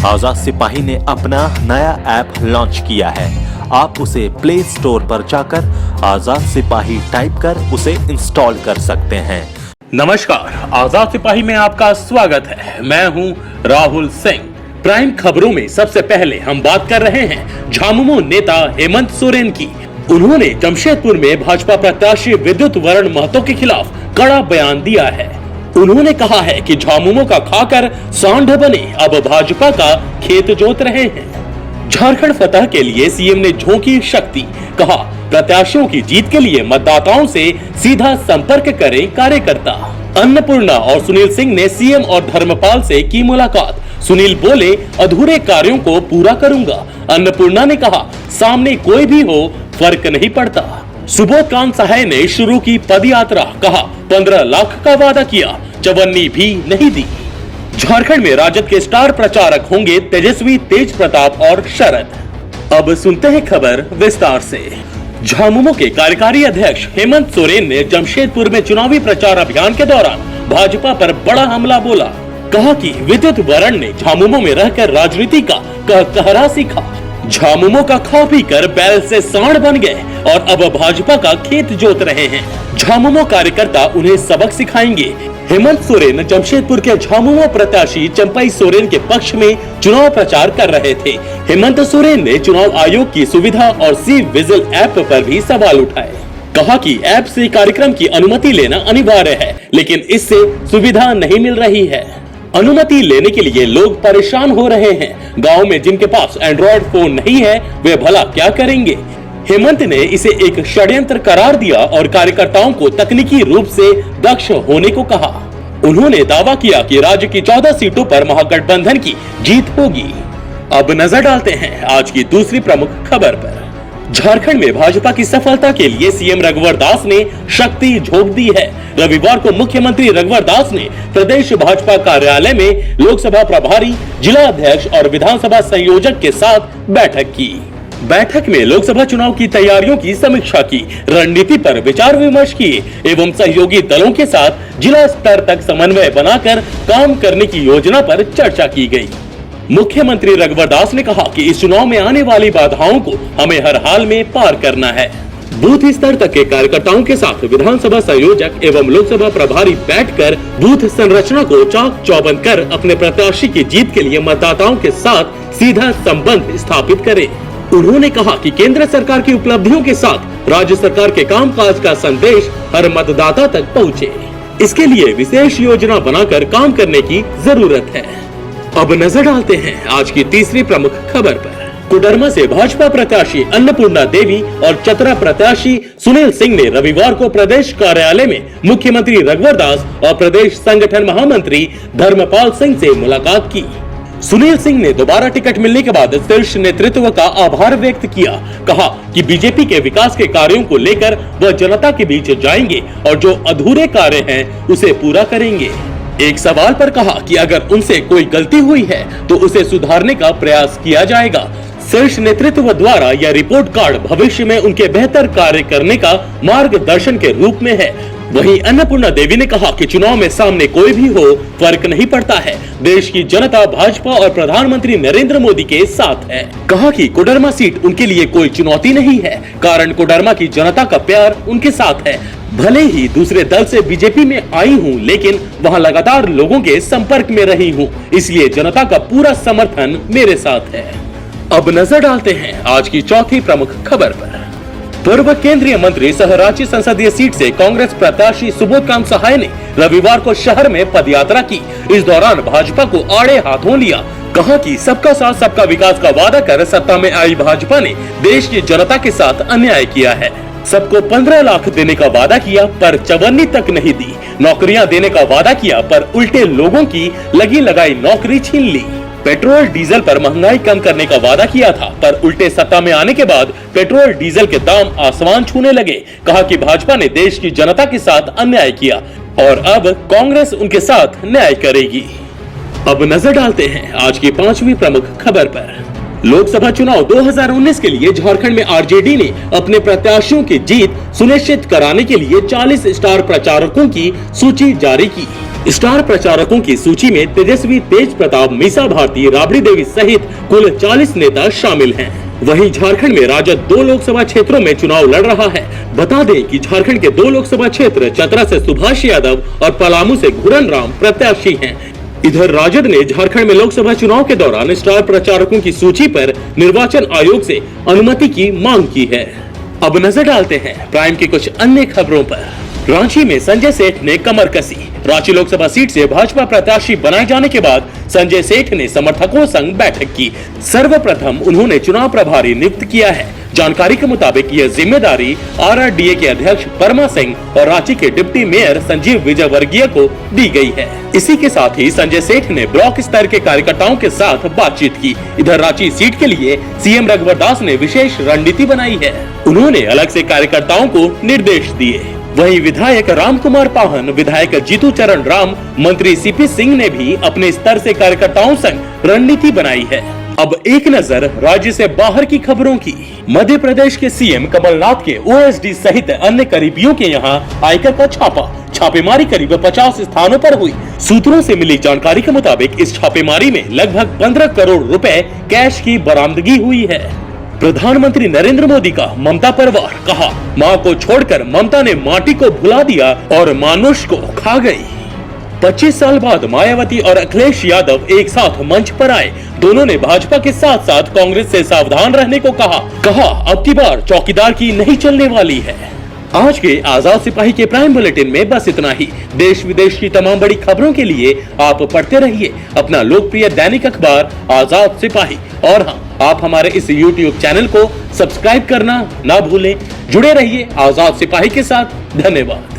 आजाद सिपाही ने अपना नया ऐप लॉन्च किया है। आप उसे प्ले स्टोर पर जाकर आजाद सिपाही टाइप कर उसे इंस्टॉल कर सकते हैं। नमस्कार, आजाद सिपाही में आपका स्वागत है। मैं हूं राहुल सिंह। प्राइम खबरों में सबसे पहले हम बात कर रहे हैं झामुमो नेता हेमंत सोरेन की। उन्होंने जमशेदपुर में भाजपा प्रत्याशी विद्युत वरण महतो के खिलाफ कड़ा बयान दिया है। उन्होंने कहा है कि झामुमो का खाकर सांड बने, अब भाजपा का खेत जोत रहे हैं। झारखंड फतह के लिए सीएम ने झोंकी शक्ति, कहा प्रत्याशियों की जीत के लिए मतदाताओं से सीधा संपर्क करें कार्यकर्ता। अन्नपूर्णा और सुनील सिंह ने सीएम और धर्मपाल से की मुलाकात। सुनील बोले, अधूरे कार्यों को पूरा करूंगा। अन्नपूर्णा ने कहा, सामने कोई भी हो फर्क नहीं पड़ता। सुबोध कांत सहाय ने शुरू की पदयात्रा, कहा 15 लाख का वादा किया, चवन्नी भी नहीं दी। झारखंड में राजद के स्टार प्रचारक होंगे तेजस्वी, तेज प्रताप और शरद। अब सुनते हैं खबर विस्तार से। झामुमो के कार्यकारी अध्यक्ष हेमंत सोरेन ने जमशेदपुर में चुनावी प्रचार अभियान के दौरान भाजपा पर बड़ा हमला बोला। कहा कि विद्युत वरण ने झामुमो में रहकर राजनीति का कहकहरा सीखा। झामुमो का खा पी कर बैल से सांड बन गए और अब भाजपा का खेत जोत रहे हैं। झामुमो कार्यकर्ता उन्हें सबक सिखाएंगे। हेमंत सोरेन जमशेदपुर के झामुमो प्रत्याशी चंपई सोरेन के पक्ष में चुनाव प्रचार कर रहे थे। हेमंत सोरेन ने चुनाव आयोग की सुविधा और सी विजिल ऐप पर भी सवाल उठाए। कहा कि ऐप से कार्यक्रम की अनुमति लेना अनिवार्य है, लेकिन इससे सुविधा नहीं मिल रही है। अनुमति लेने के लिए लोग परेशान हो रहे हैं। गांव में जिनके पास एंड्रॉइड फोन नहीं है वे भला क्या करेंगे। हेमंत ने इसे एक षड्यंत्र करार दिया और कार्यकर्ताओं को तकनीकी रूप से दक्ष होने को कहा। उन्होंने दावा किया कि राज्य की 14 सीटों पर महागठबंधन की जीत होगी। अब नजर डालते हैं आज की दूसरी प्रमुख खबर पर। झारखंड में भाजपा की सफलता के लिए सीएम रघुवर दास ने शक्ति झोंक दी है। रविवार को मुख्यमंत्री रघुवर दास ने प्रदेश भाजपा कार्यालय में लोकसभा प्रभारी, जिला अध्यक्ष और विधानसभा संयोजक के साथ बैठक की। बैठक में लोकसभा चुनाव की तैयारियों की समीक्षा की, रणनीति पर विचार विमर्श किए एवं सहयोगी दलों के साथ जिला स्तर तक समन्वय बनाकर काम करने की योजना पर चर्चा की गई। मुख्यमंत्री रघुवर दास ने कहा कि इस चुनाव में आने वाली बाधाओं को हमें हर हाल में पार करना है। बूथ स्तर तक के कार्यकर्ताओं के साथ विधानसभा संयोजक एवं लोकसभा प्रभारी बैठकर बूथ संरचना को चाक चौबंद कर अपने प्रत्याशी की जीत के लिए मतदाताओं के साथ सीधा संबंध स्थापित करें। उन्होंने कहा कि केंद्र सरकार की उपलब्धियों के साथ राज्य सरकार के कामकाज का संदेश हर मतदाता तक पहुँचे। इसके लिए विशेष योजना बनाकर काम करने की जरूरत है। अब नजर डालते हैं आज की तीसरी प्रमुख खबर पर। कोडरमा से भाजपा प्रत्याशी अन्नपूर्णा देवी और चतरा प्रत्याशी सुनील सिंह ने रविवार को प्रदेश कार्यालय में मुख्यमंत्री रघुवर दास और प्रदेश संगठन महामंत्री धर्मपाल सिंह से मुलाकात की। सुनील सिंह ने दोबारा टिकट मिलने के बाद शीर्ष नेतृत्व का आभार व्यक्त किया। कहा कि बीजेपी के विकास के कार्यों को लेकर वह जनता के बीच जाएंगे और जो अधूरे कार्य हैं उसे पूरा करेंगे। एक सवाल पर कहा कि अगर उनसे कोई गलती हुई है तो उसे सुधारने का प्रयास किया जाएगा। शीर्ष नेतृत्व द्वारा यह रिपोर्ट कार्ड भविष्य में उनके बेहतर कार्य करने का मार्गदर्शन के रूप में है। वहीं अन्नपूर्णा देवी ने कहा कि चुनाव में सामने कोई भी हो फर्क नहीं पड़ता है। देश की जनता भाजपा और प्रधानमंत्री नरेंद्र मोदी के साथ है। कहा कि कोडरमा सीट उनके लिए कोई चुनौती नहीं है, कारण कोडरमा की जनता का प्यार उनके साथ है। भले ही दूसरे दल से बीजेपी में आई हूं, लेकिन वहां लगातार लोगों के संपर्क में रही हूं, इसलिए जनता का पूरा समर्थन मेरे साथ है। अब नजर डालते हैं आज की चौथी प्रमुख खबर पर। पूर्व केंद्रीय मंत्री सह रांची संसदीय सीट से कांग्रेस प्रत्याशी सुबोध कांत सहाय ने रविवार को शहर में पदयात्रा की। इस दौरान भाजपा को आड़े हाथों लिया। कहा कि सबका साथ सबका विकास का वादा कर सत्ता में आई भाजपा ने देश की जनता के साथ अन्याय किया है। सबको 15 लाख देने का वादा किया पर चवन्नी तक नहीं दी। नौकरियां देने का वादा किया पर उल्टे लोगों की लगी लगाई नौकरी छीन ली। पेट्रोल डीजल पर महंगाई कम करने का वादा किया था पर उल्टे सत्ता में आने के बाद पेट्रोल डीजल के दाम आसमान छूने लगे। कहा कि भाजपा ने देश की जनता के साथ अन्याय किया और अब कांग्रेस उनके साथ न्याय करेगी। अब नजर डालते हैं आज की पांचवी प्रमुख खबर पर। लोकसभा चुनाव 2019 के लिए झारखंड में आरजेडी ने अपने प्रत्याशियों की जीत सुनिश्चित कराने के लिए 40 स्टार प्रचारकों की सूची जारी की। स्टार प्रचारकों की सूची में तेजस्वी, तेज प्रताप, मीसा भारती, राबड़ी देवी सहित कुल 40 नेता शामिल हैं। वहीं झारखंड में राजद 2 लोकसभा क्षेत्रों में चुनाव लड़ रहा है। बता दें कि झारखंड के 2 लोकसभा क्षेत्र चतरा से सुभाष यादव और पलामू से घुरन राम प्रत्याशी हैं। इधर राजद ने झारखंड में लोकसभा चुनाव के दौरान स्टार प्रचारकों की सूची पर निर्वाचन आयोग से अनुमति की मांग की है। अब नजर डालते हैं प्राइम की कुछ अन्य खबरों पर। रांची में संजय सेठ ने कमर कसी। रांची लोकसभा सीट से भाजपा प्रत्याशी बनाए जाने के बाद संजय सेठ ने समर्थकों संग बैठक की। सर्वप्रथम उन्होंने चुनाव प्रभारी नियुक्त किया है। जानकारी के मुताबिक यह जिम्मेदारी RRDA के अध्यक्ष परमा सिंह और रांची के डिप्टी मेयर संजीव विजयवर्गीय को दी गई है। इसी के साथ ही संजय सेठ ने ब्लॉक स्तर के कार्यकर्ताओं के साथ बातचीत की। इधर रांची सीट के लिए CM रघुवर दास ने विशेष रणनीति बनाई है। उन्होंने अलग से कार्यकर्ताओं को निर्देश दिए। वहीं विधायक राम कुमार पाहन, विधायक जीतू चरण राम, मंत्री CP सिंह ने भी अपने स्तर से कार्यकर्ताओं संग रणनीति बनाई है। अब एक नजर राज्य से बाहर की खबरों की। मध्य प्रदेश के CM कमलनाथ के OSD सहित अन्य करीबियों के यहां आयकर का छापेमारी करीब 50 स्थानों पर हुई। सूत्रों से मिली जानकारी के मुताबिक इस छापेमारी में लगभग 15 करोड़ रुपए कैश की बरामदगी हुई है। प्रधानमंत्री नरेंद्र मोदी का ममता पर वार, कहा मां को छोड़कर ममता ने माटी को भुला दिया और मानुष को खा गई। 25 साल बाद मायावती और अखिलेश यादव एक साथ मंच पर आए। दोनों ने भाजपा के साथ साथ कांग्रेस से सावधान रहने को कहा अब की बार चौकीदार की नहीं चलने वाली है। आज के आजाद सिपाही के प्राइम बुलेटिन में बस इतना ही। देश विदेश की तमाम बड़ी खबरों के लिए आप पढ़ते रहिए अपना लोकप्रिय दैनिक अखबार आजाद सिपाही। और हाँ, आप हमारे इस YouTube चैनल को सब्सक्राइब करना ना भूलें। जुड़े रहिए आजाद सिपाही के साथ। धन्यवाद।